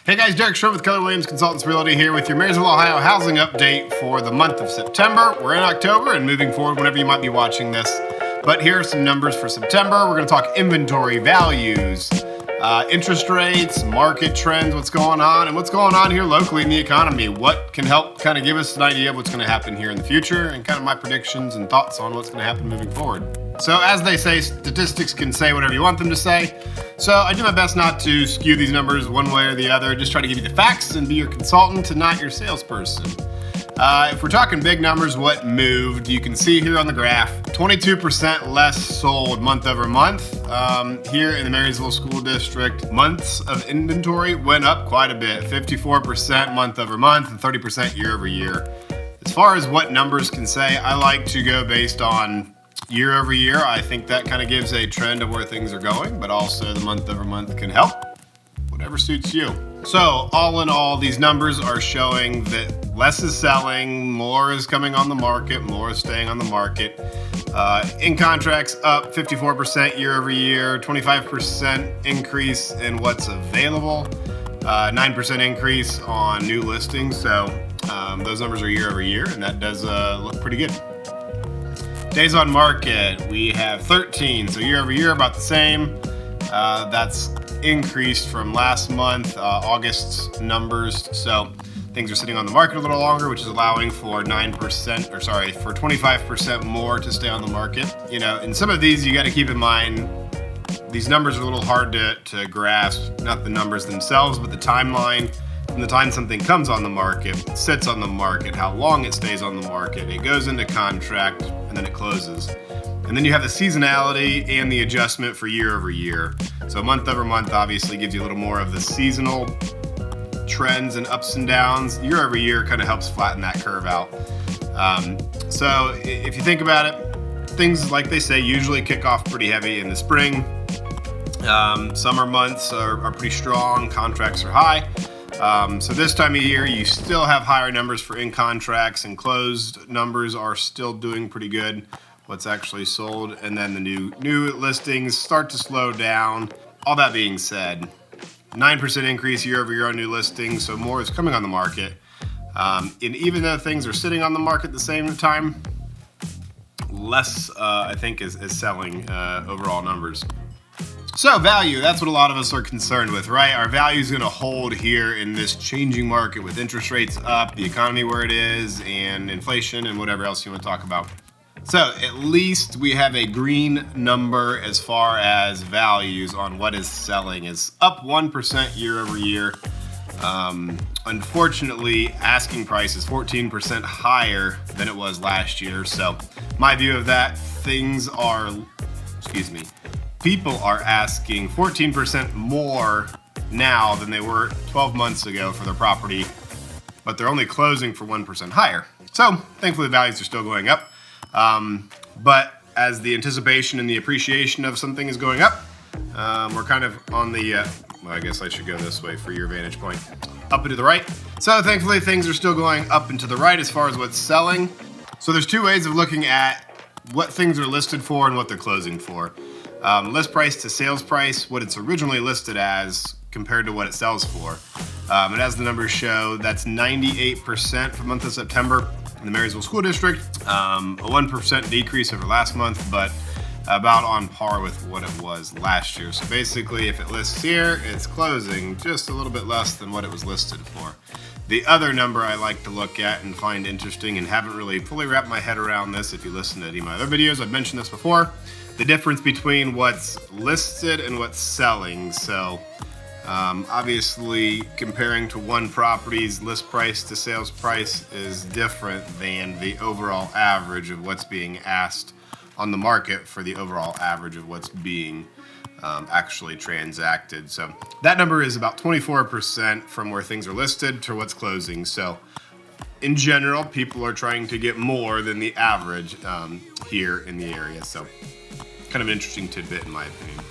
Hey guys, Derek Short with Keller Williams Consultants Realty here with your Marysville, Ohio housing update for the month of September. We're in October and moving forward whenever you might be watching this. But here are some numbers for September. We're going to talk inventory values, interest rates, market trends, what's going on, and what's going on here locally in the economy. What can help kind of give us an idea of what's going to happen here in the future and kind of my predictions and thoughts on what's going to happen moving forward. So as they say, statistics can say whatever you want them to say. So I do my best not to skew these numbers one way or the other. Just try to give you the facts and be your consultant and not your salesperson. If we're talking big numbers, what moved? You can see here on the graph, 22% less sold month over month. Here in the Marysville School District, months of inventory went up quite a bit, 54% month over month and 30% year over year. As far as what numbers can say, I like to go based on year over year. I think that kind of gives a trend of where things are going, but also the month over month can help, whatever suits you. So all in all, these numbers are showing that less is selling, more is coming on the market, more is staying on the market. In contracts up 54% year over year, 25% increase in what's available, 9% increase on new listings. So those numbers are year over year, and that does look pretty good. Days on market, we have 13, so year over year about the same. That's increased from last month, August's numbers. So things are sitting on the market a little longer, which is allowing for 25% more to stay on the market. You know, in some of these, you got to keep in mind, these numbers are a little hard to grasp, not the numbers themselves, but the timeline. From the time something comes on the market, sits on the market, how long it stays on the market, it goes into contract, and then it closes. And then you have the seasonality and the adjustment for year over year. So month over month obviously gives you a little more of the seasonal trends and ups and downs. Year over year kind of helps flatten that curve out. So if you think about it, things like they say usually kick off pretty heavy in the spring. Summer months are pretty strong, contracts are high. So this time of year, you still have higher numbers for in contracts, and closed numbers are still doing pretty good. What's actually sold, and then the new listings start to slow down. All that being said, 9% increase year over year on new listings, so more is coming on the market. And even though things are sitting on the market at the same time, less I think is selling overall numbers. So value, that's what a lot of us are concerned with, right? Our value is going to hold here in this changing market with interest rates up, the economy where it is, and inflation and whatever else you want to talk about. So at least we have a green number as far as values on what is selling. Is up 1% year over year. Unfortunately, asking price is 14% higher than it was last year. So my view of that, people are asking 14% more now than they were 12 months ago for their property, but they're only closing for 1% higher. So thankfully the values are still going up. But as the anticipation and the appreciation of something is going up, we're kind of on the, well, I guess I should go this way for your vantage point, up and to the right. So thankfully things are still going up and to the right as far as what's selling. So there's two ways of looking at what things are listed for and what they're closing for. List price to sales price, what it's originally listed as compared to what it sells for. And as the numbers show, that's 98% for the month of September in the Marysville School District. A 1% decrease over last month, but about on par with what it was last year. So basically, if it lists here, it's closing just a little bit less than what it was listed for. The other number I like to look at and find interesting, and haven't really fully wrapped my head around this, if you listen to any of my other videos, I've mentioned this before, the difference between what's listed and what's selling. So obviously comparing to one property's list price to sales price is different than the overall average of what's being asked on the market for the overall average of what's being actually transacted. So that number is about 24% from where things are listed to what's closing. So in general, people are trying to get more than the average here in the area. So kind of an interesting tidbit in my opinion.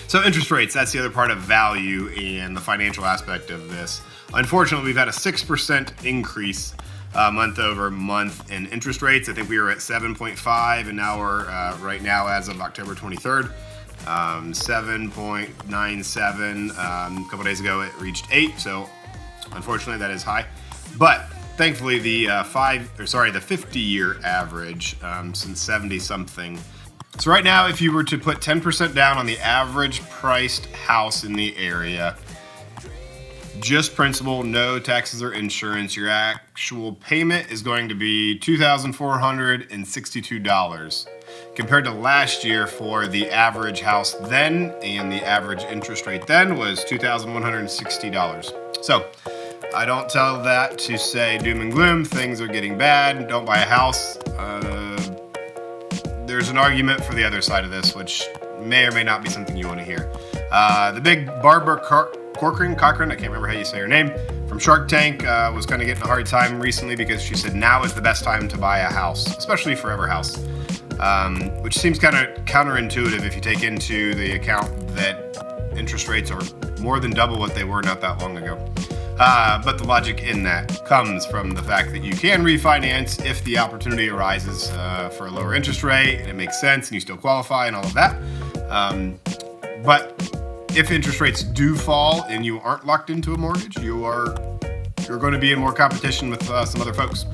So interest rates, that's the other part of value and the financial aspect of this. Unfortunately, we've had a 6% increase month over month in interest rates. I think we were at 7.5 and now we're right now as of October 23rd. 7.97. A couple days ago, it reached 8. So unfortunately, that is high. But thankfully, the 50-year average since 70 something. So right now, if you were to put 10% down on the average priced house in the area, just principal, no taxes or insurance, your actual payment is going to be $2,462 compared to last year for the average house then, and the average interest rate then was $2,160. So I don't tell that to say doom and gloom, things are getting bad, don't buy a house. There's an argument for the other side of this, which may or may not be something you want to hear. The big Barbara Corcoran, I can't remember how you say her name, from Shark Tank was kind of getting a hard time recently because she said now is the best time to buy a house, especially Forever House, which seems kind of counterintuitive if you take into the account that interest rates are more than double what they were not that long ago. But the logic in that comes from the fact that you can refinance if the opportunity arises for a lower interest rate and it makes sense and you still qualify and all of that. But if interest rates do fall and you aren't locked into a mortgage, you're going to be in more competition with some other folks.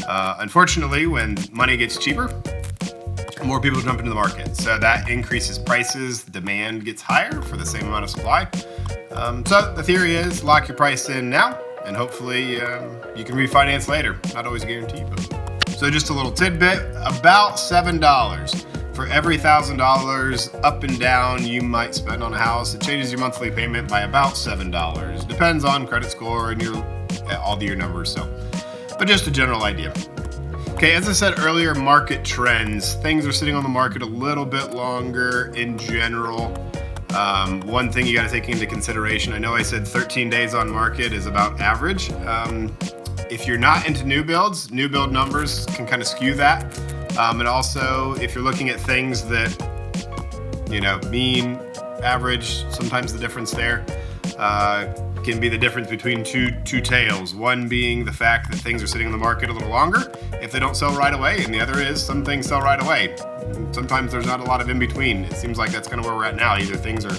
Unfortunately, when money gets cheaper, more people jump into the market. So that increases prices, demand gets higher for the same amount of supply. So the theory is lock your price in now, and hopefully you can refinance later. Not always a guarantee, but. So just a little tidbit, about $7 for every $1,000 up and down you might spend on a house. It changes your monthly payment by about $7. Depends on credit score and all of your numbers, but just a general idea. Okay, as I said earlier, market trends. Things are sitting on the market a little bit longer in general. One thing you got to take into consideration, I know I said 13 days on market is about average. If you're not into new build numbers can kind of skew that. And also, if you're looking at things that, mean, average, sometimes the difference there can be the difference between two tales. One being the fact that things are sitting in the market a little longer if they don't sell right away, and the other is some things sell right away. Sometimes there's not a lot of in between. It seems like that's kind of where we're at now. Either things are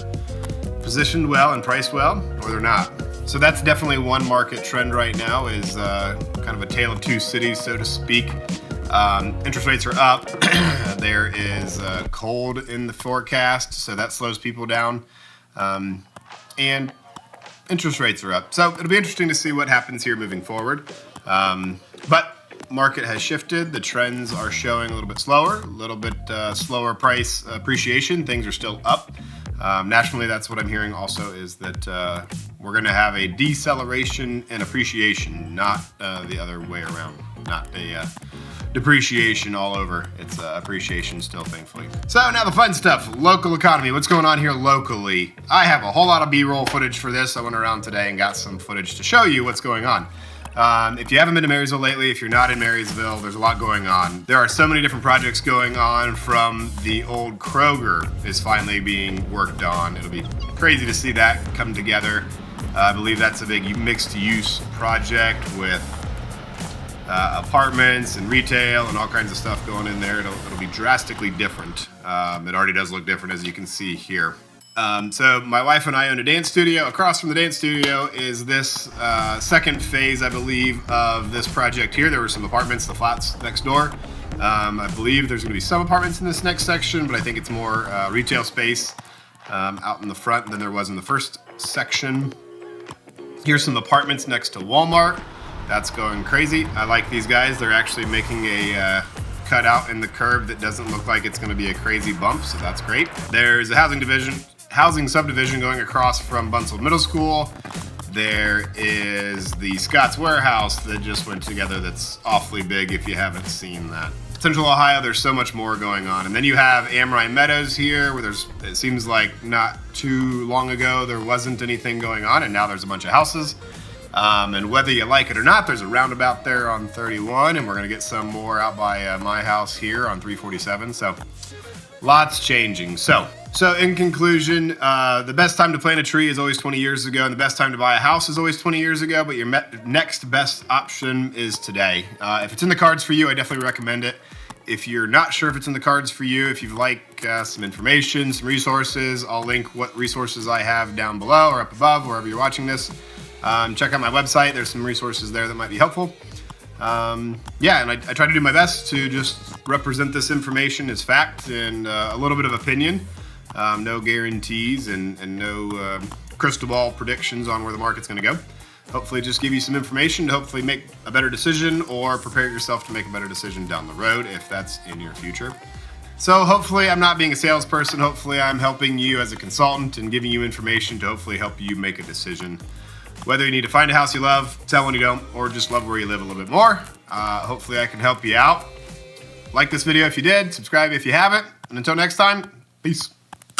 positioned well and priced well, or they're not. So that's definitely one market trend right now, is kind of a tale of two cities, so to speak. Interest rates are up. There is cold in the forecast, so that slows people down. And interest rates are up. So it'll be interesting to see what happens here moving forward. But market has shifted. The trends are showing a little bit slower price appreciation. Things are still up. Nationally, that's what I'm hearing also, is that we're going to have a deceleration in appreciation, not the other way around. Not a depreciation all over. It's appreciation still, thankfully. So now the fun stuff, local economy. What's going on here locally? I have a whole lot of B-roll footage for this. I went around today and got some footage to show you what's going on. If you haven't been to Marysville lately, if you're not in Marysville, there's a lot going on. There are so many different projects going on. From the old Kroger is finally being worked on. It'll be crazy to see that come together. I believe that's a big mixed-use project with apartments and retail and all kinds of stuff going in there. It'll be drastically different. It already does look different, as you can see here. So my wife and I own a dance studio. Across from the dance studio is this second phase, I believe, of this project here. There were some apartments, the flats next door. I believe there's going to be some apartments in this next section, but I think it's more retail space out in the front than there was in the first section. Here's some apartments next to Walmart. That's going crazy. I like these guys. They're actually making a cutout in the curb that doesn't look like it's going to be a crazy bump, so that's great. There's a housing subdivision going across from Buntsville Middle School. There is the Scott's Warehouse that just went together that's awfully big if you haven't seen that. Central Ohio, there's so much more going on. And then you have Amrine Meadows here, where it seems like not too long ago there wasn't anything going on, and now there's a bunch of houses. And whether you like it or not, there's a roundabout there on 31, and we're going to get some more out by my house here on 347. So lots changing. So in conclusion, the best time to plant a tree is always 20 years ago, and the best time to buy a house is always 20 years ago, but your next best option is today. If it's in the cards for you, I definitely recommend it. If you're not sure if it's in the cards for you, if you'd like some information, some resources, I'll link what resources I have down below or up above, wherever you're watching this. Check out my website. There's some resources there that might be helpful. Yeah, and I try to do my best to just represent this information as fact and a little bit of opinion. No guarantees and no crystal ball predictions on where the market's going to go. Hopefully just give you some information to hopefully make a better decision or prepare yourself to make a better decision down the road if that's in your future. So hopefully I'm not being a salesperson. Hopefully I'm helping you as a consultant and giving you information to hopefully help you make a decision. Whether you need to find a house you love, sell one you don't, or just love where you live a little bit more. Hopefully I can help you out. Like this video if you did, subscribe if you haven't, and until next time, peace.